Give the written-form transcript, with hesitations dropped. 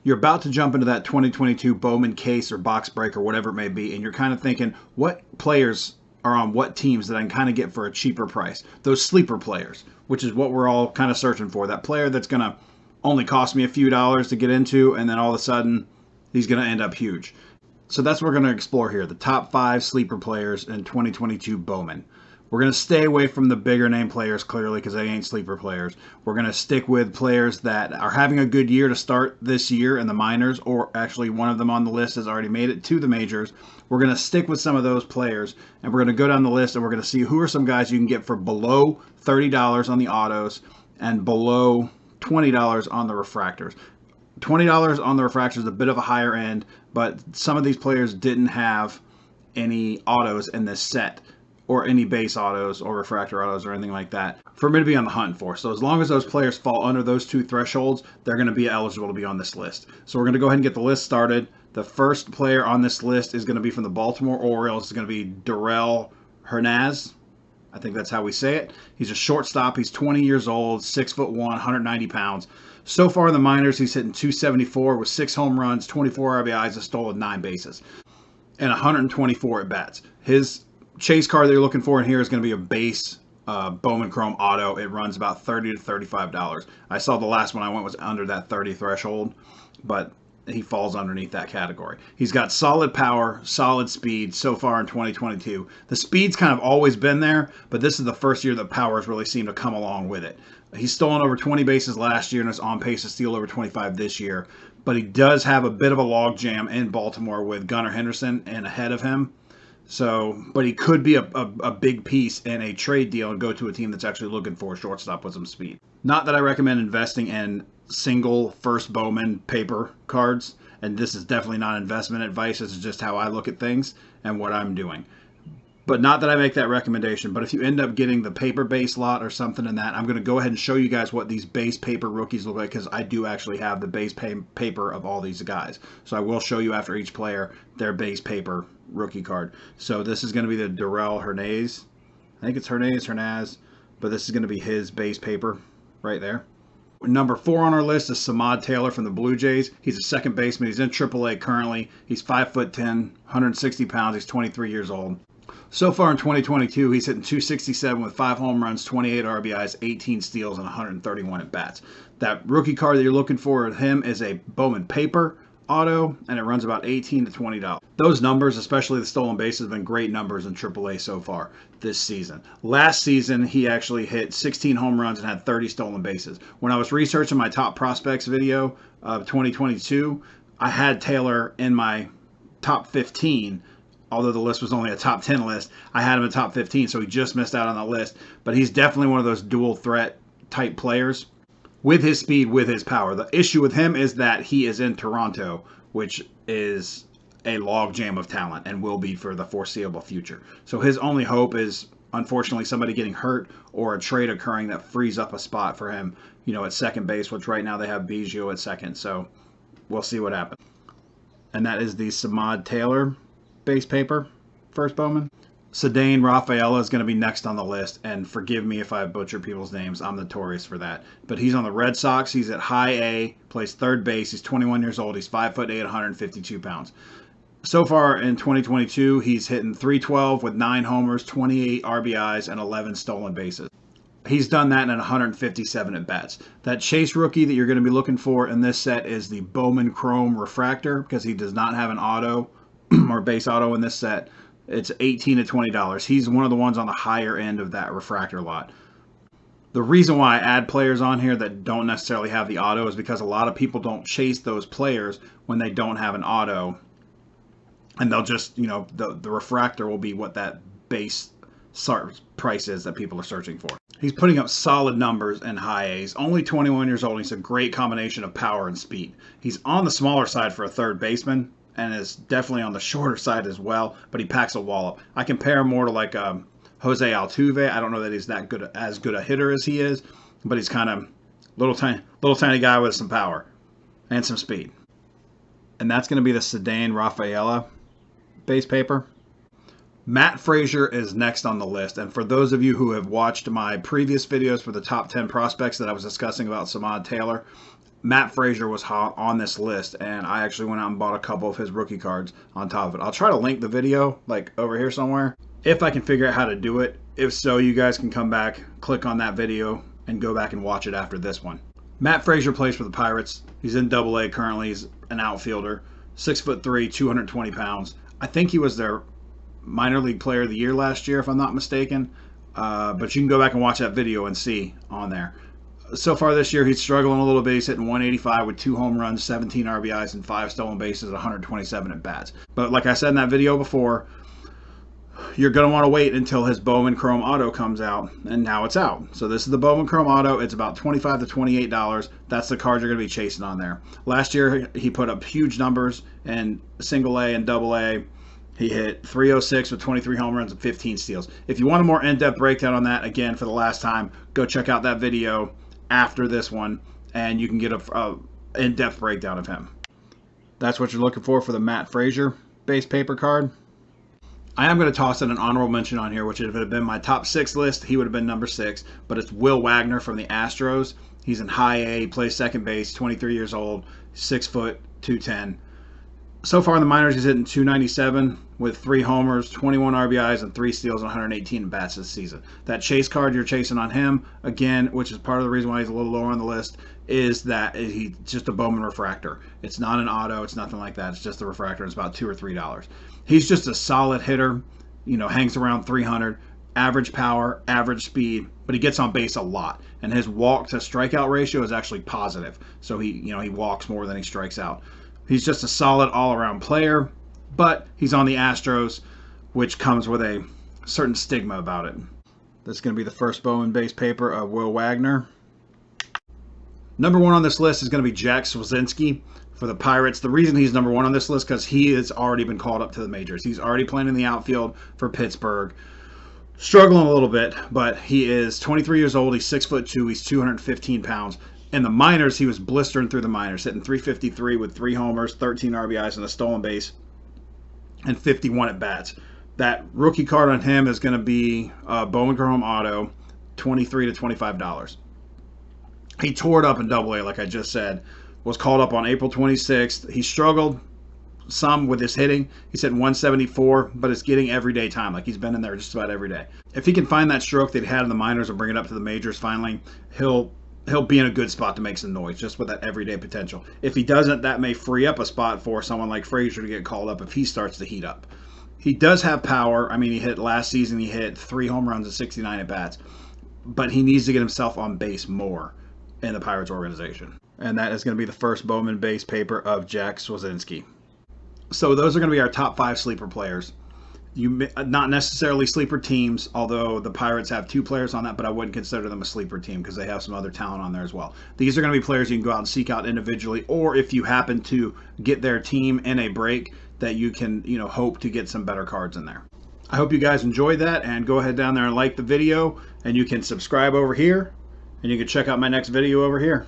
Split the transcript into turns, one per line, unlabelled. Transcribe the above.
You're about to jump into that 2022 Bowman Case or box break or whatever it may be, and you're kind of thinking, what players are on what teams that I can kind of get for a cheaper price? Those sleeper players, which is what we're all kind of searching for. That player that's going to only cost me a few dollars to get into, and then all of a sudden, he's going to end up huge. So that's what we're going to explore here, the top 5 sleeper players in 2022 Bowman. We're going to stay away from the bigger name players, clearly, because they ain't sleeper players. We're going to stick with players that are having a good year to start this year in the minors, or actually one of them on the list has already made it to the majors. We're going to stick with some of those players, and we're going to go down the list, and we're going to see who are some guys you can get for below $30 on the autos and below $20 on the refractors. $20 on the refractors is a bit of a higher end, but some of these players didn't have any autos in this set, or any base autos or refractor autos or anything like that for me to be on the hunt for. So as long as those players fall under those 2 thresholds, they're going to be eligible to be on this list. So we're going to go ahead and get the list started. The first player on this list is going to be from the Baltimore Orioles. It's going to be Darrell Hernaiz. I think that's how we say it. He's a shortstop. He's 20 years old, 6'1", 190 pounds. So far in the minors, he's hitting .274 with 6 home runs, 24 RBIs, a stolen 9 bases, and 124 at bats. His chase card that you're looking for in here is going to be a base Bowman Chrome Auto. It runs about $30 to $35. I saw the last one I went was under that 30 threshold, but he falls underneath that category. He's got solid power, solid speed so far in 2022. The speed's kind of always been there, but this is the first year that power's really seemed to come along with it. He's stolen over 20 bases last year and is on pace to steal over 25 this year, but he does have a bit of a log jam in Baltimore with Gunnar Henderson and ahead of him. So, but he could be a big piece in a trade deal and go to a team that's actually looking for a shortstop with some speed. Not that I recommend investing in single first Bowman paper cards, and this is definitely not investment advice. This is just how I look at things and what I'm doing. But not that I make that recommendation, but if you end up getting the paper base lot or something in that, I'm going to go ahead and show you guys what these base paper rookies look like, because I do actually have the base paper of all these guys. So I will show you after each player their base paper rookie card. So this is going to be the Darrell Hernaiz. I think it's Hernaiz, but this is going to be his base paper right there. Number 4 on our list is Samad Taylor from the Blue Jays. He's a second baseman. He's in AAA currently. He's 5'10", 160 pounds. He's 23 years old. So far in 2022, he's hitting .267 with 5 home runs, 28 RBIs, 18 steals, and 131 at bats. That rookie card that you're looking for with him is a Bowman paper auto, and it runs about $18 to $20. Those numbers, especially the stolen bases, have been great numbers in AAA so far this season. Last season, he actually hit 16 home runs and had 30 stolen bases. When I was researching my top prospects video of 2022, I had Taylor in my top 15. Although the list was only a top 10 list, I had him in top 15, so he just missed out on the list. But he's definitely one of those dual threat type players with his speed, with his power. The issue with him is that he is in Toronto, which is a logjam of talent and will be for the foreseeable future. So his only hope is, unfortunately, somebody getting hurt or a trade occurring that frees up a spot for him, at second base, which right now they have Biggio at second. So we'll see what happens. And that is the Samad Taylor base paper, first Bowman. Ceddanne Rafaela is going to be next on the list, and forgive me if I butcher people's names. I'm notorious for that. But he's on the Red Sox. He's at high A, plays third base. He's 21 years old. He's 5'8", 152 pounds. So far in 2022, he's hitting .312 with 9 homers, 28 RBIs, and 11 stolen bases. He's done that in 157 at bats. That chase rookie that you're going to be looking for in this set is the Bowman Chrome Refractor, because he does not have an auto or base auto in this set. It's $18 to $20. He's one of the ones on the higher end of that refractor lot. The reason why I add players on here that don't necessarily have the auto is because a lot of people don't chase those players when they don't have an auto. And they'll just, the refractor will be what that base price is that people are searching for. He's putting up solid numbers in high A's. Only 21 years old. He's a great combination of power and speed. He's on the smaller side for a third baseman, and is definitely on the shorter side as well, but he packs a wallop. I compare him more to like Jose Altuve. I don't know that he's that good, as good a hitter as he is, but he's kind of little tiny guy with some power and some speed. And that's going to be the Ceddanne Rafaela base paper. Matt Frazier is next on the list, and for those of you who have watched my previous videos for the top 10 prospects that I was discussing about Samad Taylor, Matt Frazier was on this list, and I actually went out and bought a couple of his rookie cards on top of it. I'll try to link the video, like over here somewhere, if I can figure out how to do it. If so, you guys can come back, click on that video, and go back and watch it after this one. Matt Frazier plays for the Pirates. He's in Double-A currently. He's an outfielder, 6'3", 220 pounds. I think he was their minor league player of the year last year, if I'm not mistaken. But you can go back and watch that video and see on there. So far this year, he's struggling a little bit. He's hitting 185 with 2 home runs, 17 RBIs, and 5 stolen bases, 127 at bats. But like I said in that video before, you're going to want to wait until his Bowman Chrome Auto comes out, and now it's out. So this is the Bowman Chrome Auto. It's about $25 to $28. That's the card you're going to be chasing on there. Last year, he put up huge numbers in Single-A and Double-A. He hit 306 with 23 home runs and 15 steals. If you want a more in-depth breakdown on that, again, for the last time, go check out that video after this one, and you can get a in-depth breakdown of him. That's what you're looking for the Matt Frazier base paper card. I am going to toss in an honorable mention on here, which if it had been my top 6 list, he would have been number 6, but it's Will Wagner from the Astros. He's in high A, plays second base, 23 years old, 6 foot, 210. So far in the minors, he's hitting 297 with 3 homers, 21 RBIs, and 3 steals, and 118 bats this season. That chase card you're chasing on him, again, which is part of the reason why he's a little lower on the list, is that he's just a Bowman refractor. It's not an auto. It's nothing like that. It's just a refractor. It's about $2 or $3. He's just a solid hitter, hangs around 300, average power, average speed, but he gets on base a lot. And his walk to strikeout ratio is actually positive. So he walks more than he strikes out. He's just a solid all-around player, but he's on the Astros, which comes with a certain stigma about it. This is going to be the first Bowman base paper of Will Wagner. Number 1 on this list is going to be Jack Suwinski for the Pirates. The reason he's number 1 on this list is because he has already been called up to the majors. He's already playing in the outfield for Pittsburgh. Struggling a little bit, but he is 23 years old. He's 6'2". He's 215 pounds. In the minors, he was blistering through the minors, hitting 353 with 3 homers, 13 RBIs, and a stolen base, and 51 at bats. That rookie card on him is going to be Bowman Chrome Auto, $23 to $25. He tore it up in Double-A, like I just said. Was called up on April 26th. He struggled some with his hitting. He's hitting 174, but it's getting everyday time. Like he's been in there just about every day. If he can find that stroke that he had in the minors and bring it up to the majors finally, he'll be in a good spot to make some noise just with that everyday potential. If he doesn't, that may free up a spot for someone like Frazier to get called up if he starts to heat up. He does have power. I mean, last season he hit 3 home runs and 69 at bats, but he needs to get himself on base more in the Pirates organization. And that is going to be the first Bowman base paper of Jack Suwinski. So those are going to be our top 5 sleeper players. Not necessarily sleeper teams, although the Pirates have 2 players on that, but I wouldn't consider them a sleeper team because they have some other talent on there as well. These are going to be players you can go out and seek out individually, or if you happen to get their team in a break, that you can hope to get some better cards in there. I hope you guys enjoyed that, and go ahead down there and like the video, and you can subscribe over here, and you can check out my next video over here.